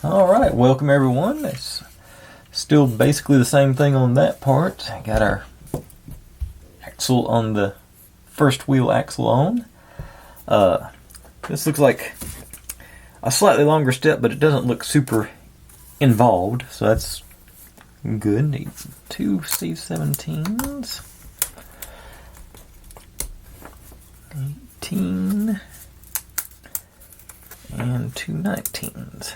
Alright, welcome everyone. It's still basically the same thing on that part. Got our axle on the first wheel axle on. This looks like a slightly longer step, but it doesn't look super involved, so that's good. Need 2 C17s. 18 and 2 19s.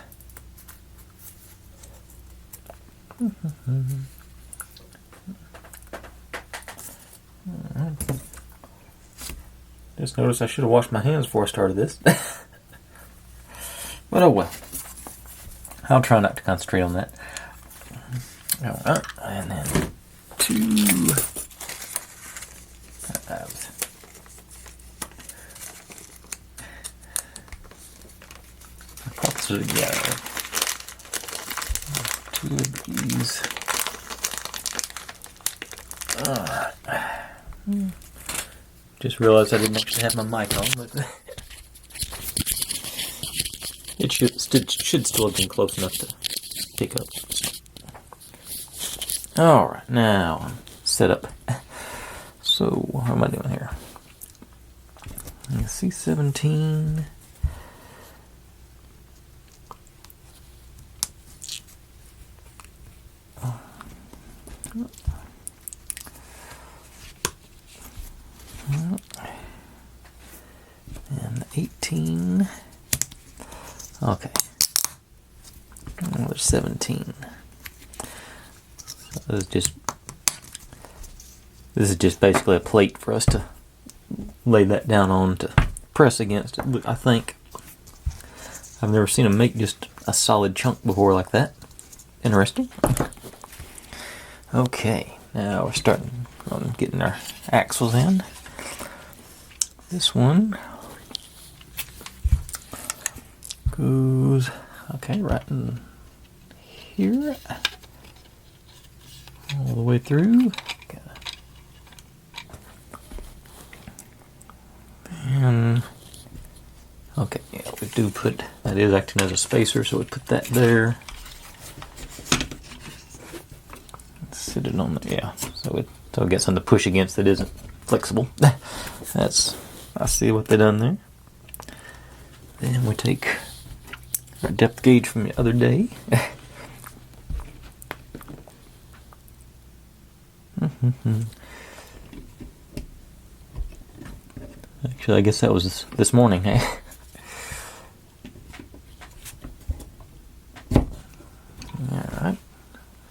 Just noticed I should have washed my hands before I started this. But oh well. I'll try not to concentrate on that. Alright, and then 2 halves. I thought this was, yeah, 2 of these. Just realized I didn't actually have my mic on, but it should still have been close enough to pick up. Alright, now I'm set up. So, what am I doing here? C17. And 18. Okay. Another 17. So this is just basically a plate for us to lay that down on to press against. I think I've never seen them make just a solid chunk before like that. Interesting. Okay, now we're starting on getting our axles in. This one goes, okay, right in here, all the way through. And, okay, yeah, we do put, that is acting as a spacer, so we put that there. Sit it on the, yeah, so it gets something to push against that isn't flexible. That's, I see what they done there. Then we take our depth gauge from the other day. Actually, I guess that was this morning, eh? Alright,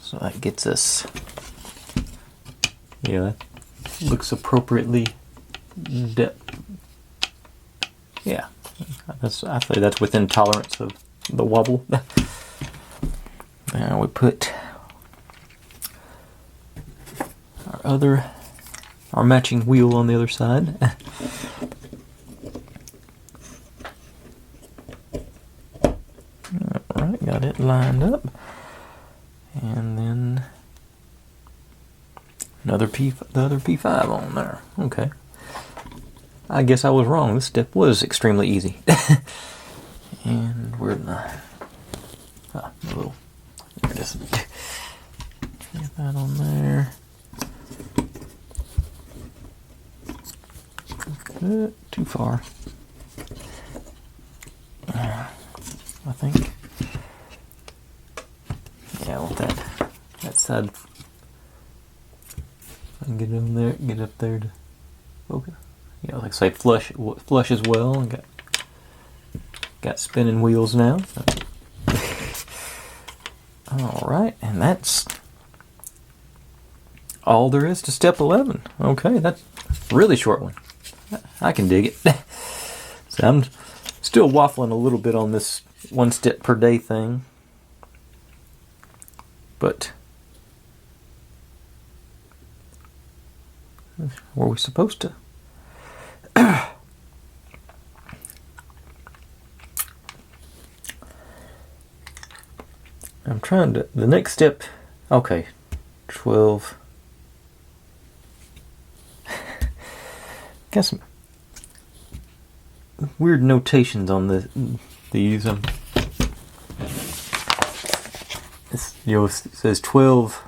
so that gets us, yeah, that looks appropriately depth. Yeah, I say that's within tolerance of the wobble. Now we put our matching wheel on the other side. Alright, got it lined up. And then the other P5 on there. Okay. I guess I was wrong. This step was extremely easy. And where'd my little, there it is. Get that on there. Too far. I think. Yeah, I want that side. I can get in there, get up there to focus. Yeah, like I say, flush as well, and got spinning wheels now. So. All right, and that's all there is to step 11. Okay, that's a really short one. I can dig it. So I'm still waffling a little bit on this 1 step per day thing, but were we supposed to? I'm trying to, the next step, okay, 12. Got some weird notations on these. it says 12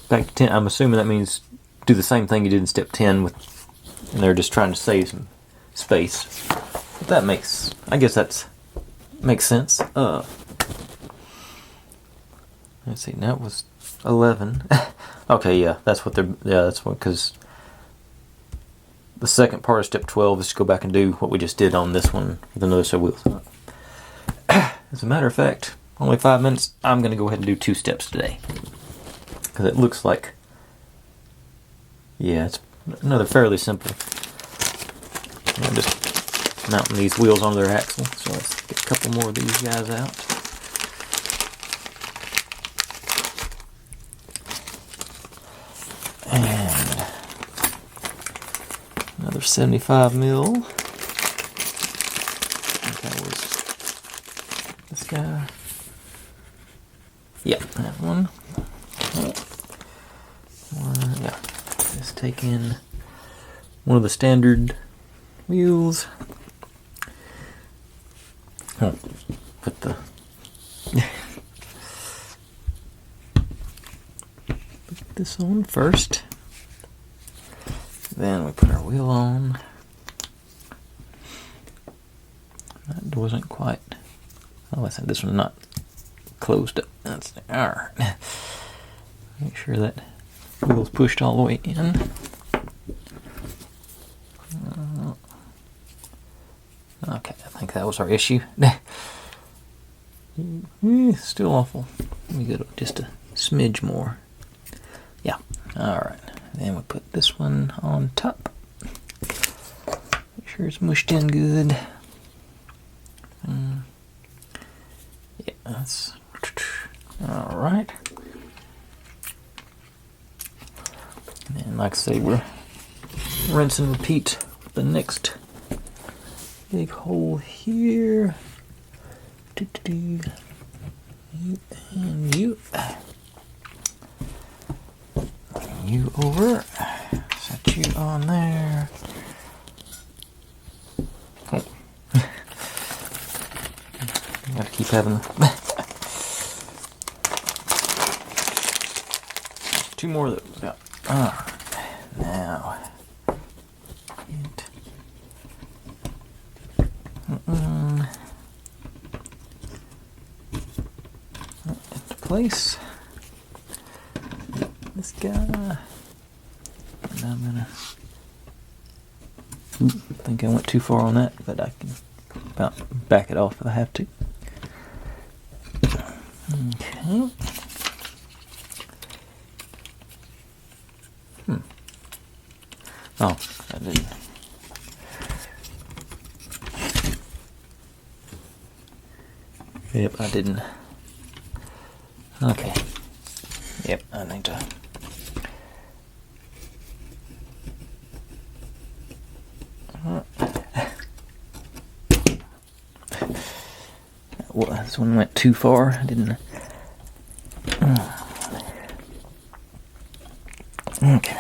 back to 10. I'm assuming that means do the same thing you did in step 10 with, and they're just trying to save some space. But that makes, I guess makes sense. Let's see, that was 11. Okay, yeah, that's what because the second part of step 12 is to go back and do what we just did on this one with another set of wheels. As a matter of fact, only 5 minutes. I'm going to go ahead and do 2 steps today. Because it looks like, yeah, it's another fairly simple. I'm just mounting these wheels onto their axle. So let's get a couple more of these guys out. And another 75 mil. I think that was this guy. Yeah, that one. Yeah, just take in one of the standard wheels. Oh, put the put this on first. Then we put our wheel on. That wasn't quite. Oh, I said this one's not closed up. That's alright. Make sure that wheel's pushed all the way in. Okay, I think that was our issue. Still awful. Let me go just a smidge more. Yeah, alright. Then we put this one on top. Make sure it's mushed in good. Yeah, that's alright. And like I say, we're rinse and repeat the next big hole here. You and you. You over. Set you on there. Oh. Gotta keep having 2 more of those. Yeah. Alright. Now. Into place. This guy. And I'm gonna. I think I went too far on that, but I can about back it off if I have to. Okay. Oh, I didn't. Yep, I didn't. Okay. Yep, I need to. Well, this one went too far. I didn't. Okay.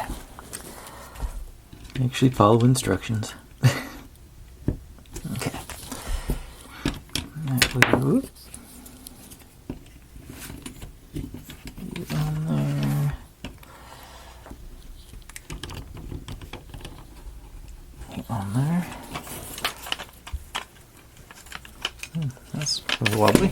Actually follow instructions. Okay. That we go. On there. On there. That's really wobbly.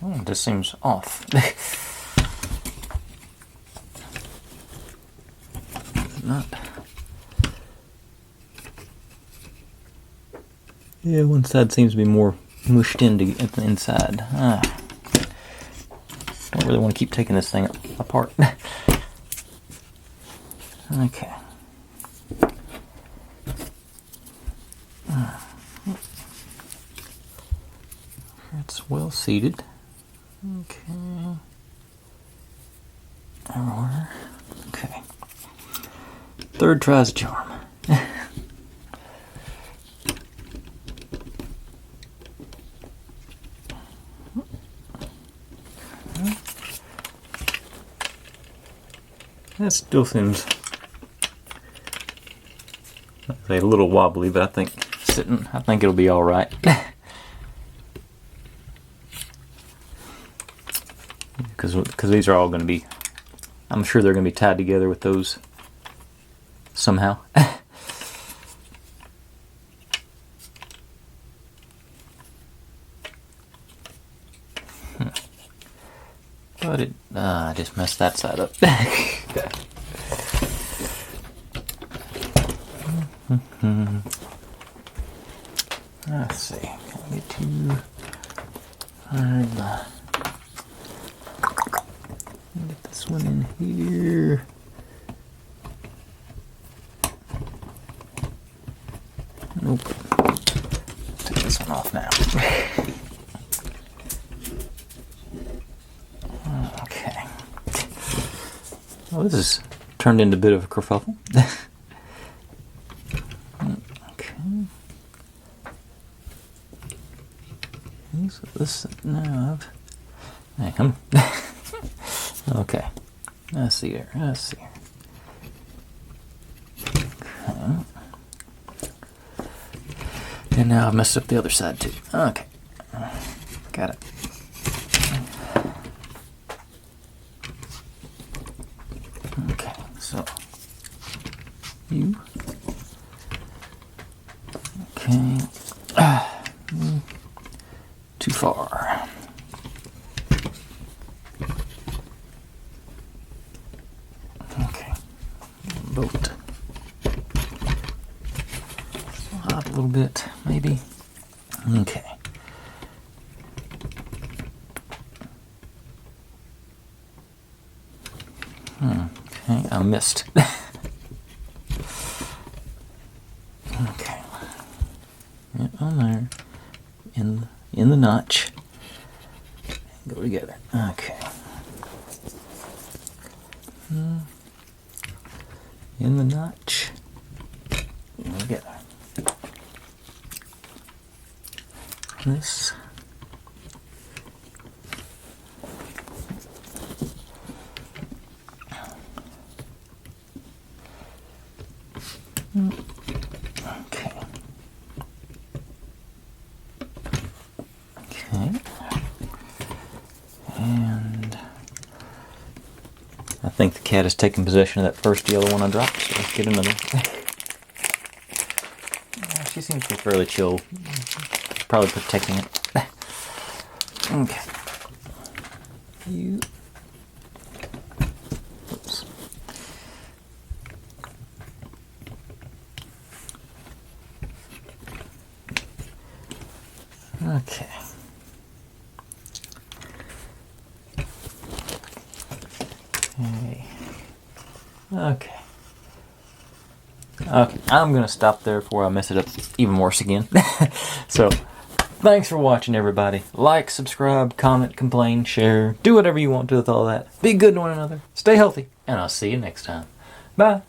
Oh, this seems off. Not. Yeah, one side seems to be more mushed into at the inside. Don't really want to keep taking this thing apart. Okay. It's well seated. Okay. Okay. Third tries a charm. That still seems It's a little wobbly, but I think it'll be all right. Because these are all going to be, I'm sure they're going to be tied together with those somehow. But I just messed that side up. Okay. Let's see. Can I get too hard? Get this one in here. Nope. Take this one off now. Okay. Well, this has turned into a bit of a kerfuffle. Okay. So this now. Hey, come. Okay. Let's see here. Okay. And now I've messed up the other side too. Okay. Got it. Okay, so you. Okay. Too far. Okay. Boat. Hop a little bit, maybe. Okay. Okay, I missed. Okay. Yeah, on there. In the notch. Go together. Okay. In the notch. Go together. This. Okay. Okay. And I think the cat has taken possession of that first yellow one I dropped, so let's get another. She seems to be fairly chill. Probably protecting it. Okay. You. Oops. Okay. Okay. Okay. I'm going to stop there before I mess it up even worse again. So, thanks for watching, everybody. Like, subscribe, comment, complain, share. Do whatever you want to with all that. Be good to one another. Stay healthy. And I'll see you next time. Bye.